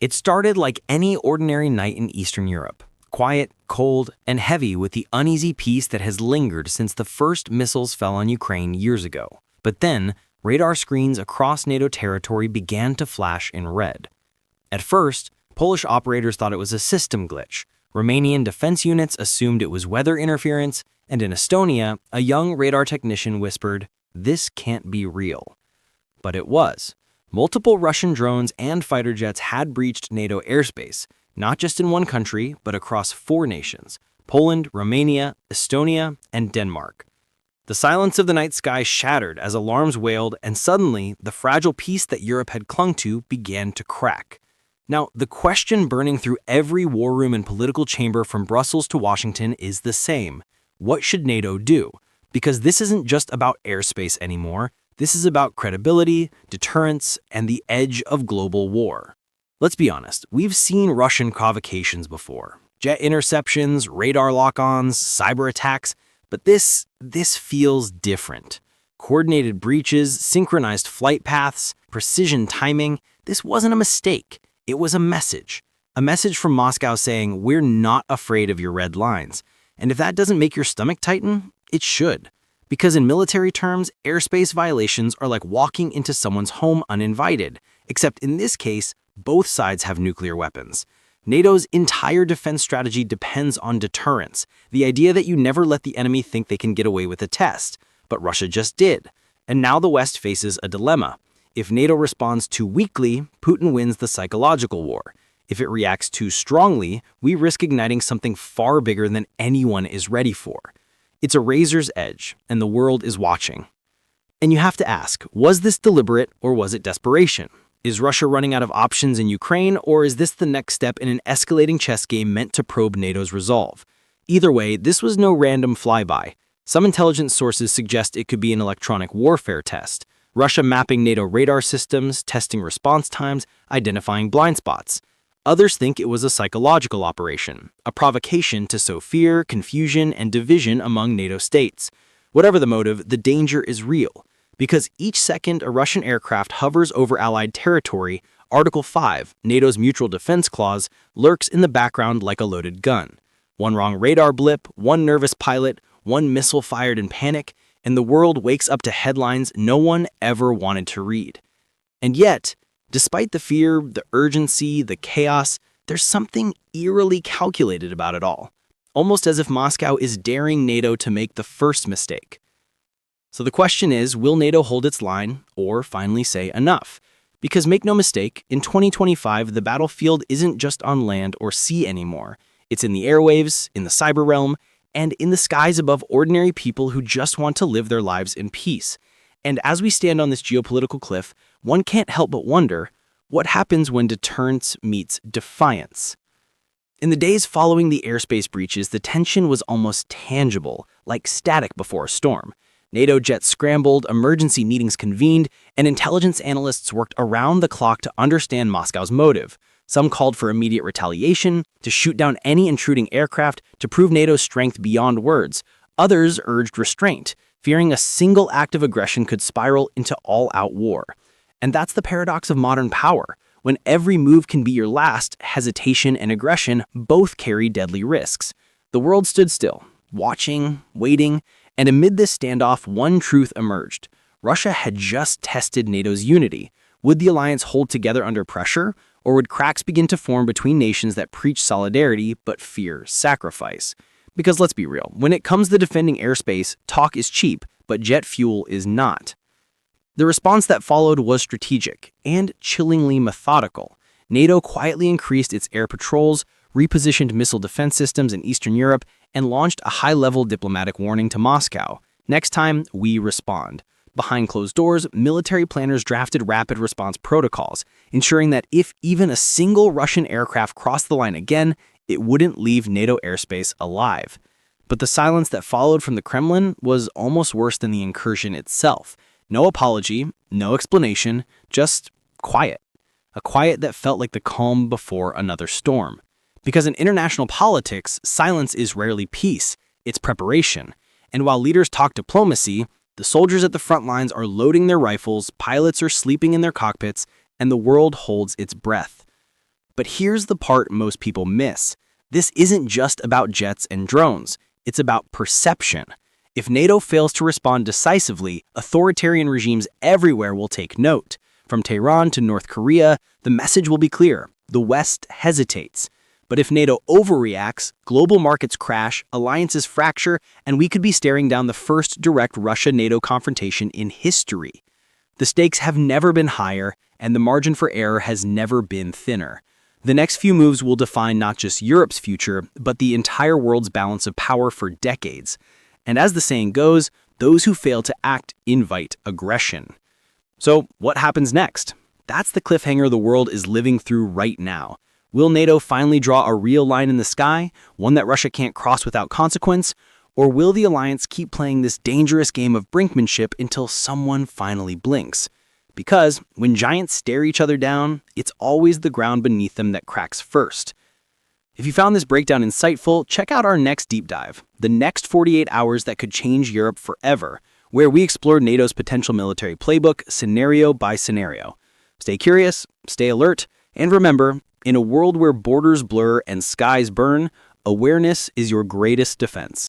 It started like any ordinary night in Eastern Europe, quiet, cold, and heavy with the uneasy peace that has lingered since the first missiles fell on Ukraine years ago. But then, radar screens across NATO territory began to flash in red. At first, Polish operators thought it was a system glitch. Romanian defense units assumed it was weather interference, and in Estonia, a young radar technician whispered, "This can't be real." But it was. Multiple Russian drones and fighter jets had breached NATO airspace, not just in one country, but across 4 nations: Poland, Romania, Estonia, and Denmark. The silence of the night sky shattered as alarms wailed, and suddenly, the fragile peace that Europe had clung to began to crack. Now, the question burning through every war room and political chamber from Brussels to Washington is the same. What should NATO do? Because this isn't just about airspace anymore. This is about credibility, deterrence, and the edge of global war. Let's be honest, we've seen Russian provocations before. Jet interceptions, radar lock-ons, cyber attacks, but this feels different. Coordinated breaches, synchronized flight paths, precision timing. This wasn't a mistake. It was a message. A message from Moscow saying, we're not afraid of your red lines. And if that doesn't make your stomach tighten, it should. Because in military terms, airspace violations are like walking into someone's home uninvited. Except in this case, both sides have nuclear weapons. NATO's entire defense strategy depends on deterrence, the idea that you never let the enemy think they can get away with a test. But Russia just did. And now the West faces a dilemma. If NATO responds too weakly, Putin wins the psychological war. If it reacts too strongly, we risk igniting something far bigger than anyone is ready for. It's a razor's edge, and the world is watching. And you have to ask, was this deliberate or was it desperation? Is Russia running out of options in Ukraine, or is this the next step in an escalating chess game meant to probe NATO's resolve? Either way, this was no random flyby. Some intelligence sources suggest it could be an electronic warfare test. Russia mapping NATO radar systems, testing response times, identifying blind spots. Others think it was a psychological operation, a provocation to sow fear, confusion, and division among NATO states. Whatever the motive, the danger is real. Because each second a Russian aircraft hovers over Allied territory, Article 5, NATO's Mutual Defense Clause, lurks in the background like a loaded gun. One wrong radar blip, one nervous pilot, one missile fired in panic, and the world wakes up to headlines no one ever wanted to read. And yet, despite the fear, the urgency, the chaos, there's something eerily calculated about it all, almost as if Moscow is daring NATO to make the first mistake. So the question is, will NATO hold its line or finally say enough? Because make no mistake, in 2025, the battlefield isn't just on land or sea anymore. It's in the airwaves, in the cyber realm, and in the skies above ordinary people who just want to live their lives in peace. And as we stand on this geopolitical cliff, one can't help but wonder, what happens when deterrence meets defiance? In the days following the airspace breaches, the tension was almost tangible, like static before a storm. NATO jets scrambled, emergency meetings convened, and intelligence analysts worked around the clock to understand Moscow's motive. Some called for immediate retaliation, to shoot down any intruding aircraft, to prove NATO's strength beyond words. Others urged restraint, fearing a single act of aggression could spiral into all-out war. And that's the paradox of modern power. When every move can be your last, hesitation and aggression both carry deadly risks. The world stood still, watching, waiting, and amid this standoff, one truth emerged. Russia had just tested NATO's unity. Would the alliance hold together under pressure, or would cracks begin to form between nations that preach solidarity but fear sacrifice? Because let's be real, when it comes to defending airspace, talk is cheap, but jet fuel is not. The response that followed was strategic and chillingly methodical. NATO quietly increased its air patrols, repositioned missile defense systems in Eastern Europe, and launched a high-level diplomatic warning to Moscow. Next time, we respond. Behind closed doors, military planners drafted rapid response protocols, ensuring that if even a single Russian aircraft crossed the line again, it wouldn't leave NATO airspace alive. But the silence that followed from the Kremlin was almost worse than the incursion itself. No apology, no explanation, just quiet. A quiet that felt like the calm before another storm. Because in international politics, silence is rarely peace, it's preparation. And while leaders talk diplomacy, the soldiers at the front lines are loading their rifles, pilots are sleeping in their cockpits, and the world holds its breath. But here's the part most people miss. This isn't just about jets and drones. It's about perception. If NATO fails to respond decisively, authoritarian regimes everywhere will take note. From Tehran to North Korea, the message will be clear. The West hesitates. But if NATO overreacts, global markets crash, alliances fracture, and we could be staring down the first direct Russia-NATO confrontation in history. The stakes have never been higher, and the margin for error has never been thinner. The next few moves will define not just Europe's future, but the entire world's balance of power for decades. And as the saying goes, those who fail to act invite aggression. So what happens next? That's the cliffhanger the world is living through right now. Will NATO finally draw a real line in the sky, one that Russia can't cross without consequence? Or will the alliance keep playing this dangerous game of brinkmanship until someone finally blinks? Because when giants stare each other down, it's always the ground beneath them that cracks first. If you found this breakdown insightful, check out our next deep dive, the next 48 hours that could change Europe forever, where we explore NATO's potential military playbook scenario by scenario. Stay curious, stay alert, and remember, in a world where borders blur and skies burn, awareness is your greatest defense.